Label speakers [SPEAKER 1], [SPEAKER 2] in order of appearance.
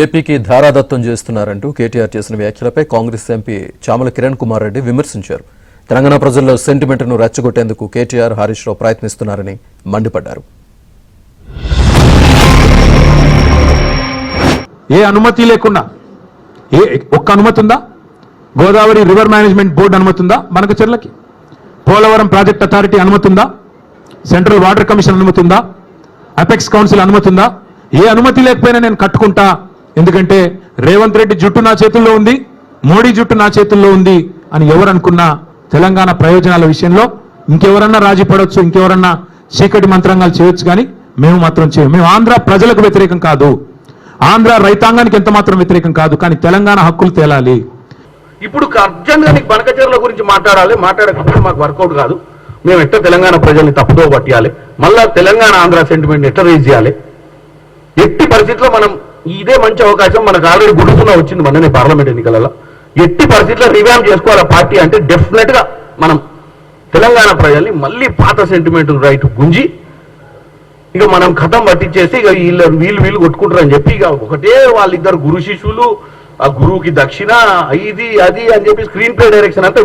[SPEAKER 1] ఏపీకి ధారాదత్తం చేస్తున్నారంటూ కేటీఆర్ చేసిన వ్యాఖ్యలపై కాంగ్రెస్ ఎంపీ చామల కిరణ్ కుమార్ రెడ్డి విమర్శించారు. తెలంగాణ ప్రజల్లో సెంటిమెంట్ను రెచ్చగొట్టేందుకు కేటీఆర్ హరీష్ రావు ప్రయత్నిస్తున్నారని మండిపడ్డారు.
[SPEAKER 2] ఏ అనుమతి లేకుండా ఒక్క అనుమతి ఉందా? గోదావరి రివర్ మేనేజ్మెంట్ బోర్డు అనుమతి ఉందా? మనకు చెర్లకి పోలవరం ప్రాజెక్ట్ అథారిటీ అనుమతి ఉందా? సెంట్రల్ వాటర్ కమిషన్ అనుమతి ఉందా? అపెక్స్ కౌన్సిల్ అనుమతి ఉందా? ఏ అనుమతి లేకపోయినా నేను కట్టుకుంటా, ఎందుకంటే రేవంత్ రెడ్డి జుట్టు నా చేతుల్లో ఉంది, మోడీ జుట్టు నా చేతుల్లో ఉంది అని ఎవరు అనుకున్నా తెలంగాణ ప్రయోజనాల విషయంలో ఇంకెవరన్నా రాజీ పడవచ్చు, ఇంకెవరన్నా చీకటి మంత్రాంగాలు చేయొచ్చు, కానీ మేము మాత్రం చేయం. మేము ఆంధ్ర ప్రజలకు వ్యతిరేకం కాదు, ఆంధ్ర రైతాంగానికి ఎంత మాత్రం వ్యతిరేకం కాదు, కానీ తెలంగాణ హక్కులు తేలాలి.
[SPEAKER 3] ఇప్పుడు అర్జెంట్గా నీకు బనకచెర్ల గురించి మాట్లాడకపోతే మాకు వర్కౌట్ కాదు. మేము ఎట్లా తెలంగాణ ప్రజల్ని తప్పుదో పట్టియాలి, మళ్ళా తెలంగాణ ఆంధ్ర సెంటిమెంట్ ఎట్లా రేజ్ చేయాలి. ఎట్టి పరిస్థితుల్లో మనం ఇదే మంచి అవకాశం, మనకు ఆల్రెడీ గుర్తున్నా వచ్చింది మొన్ననే పార్లమెంట్ ఎన్నికలలో. ఎట్టి పరిస్థితుల్లో రివ్యామ్ చేసుకోవాలి పార్టీ అంటే డెఫినెట్ గా మనం తెలంగాణ ప్రజల్ని మళ్ళీ పాత సెంటిమెంట్ రైట్ గుంజి ఇక మనం కథం పట్టించేసి ఇక వీళ్ళు కొట్టుకుంటారని చెప్పి ఇక ఒకటే వాళ్ళిద్దరు గురు శిష్యులు, ఆ గురువుకి దక్షిణ ఇది అది అని చెప్పి స్క్రీన్ ప్లే డైరెక్షన్ అంతా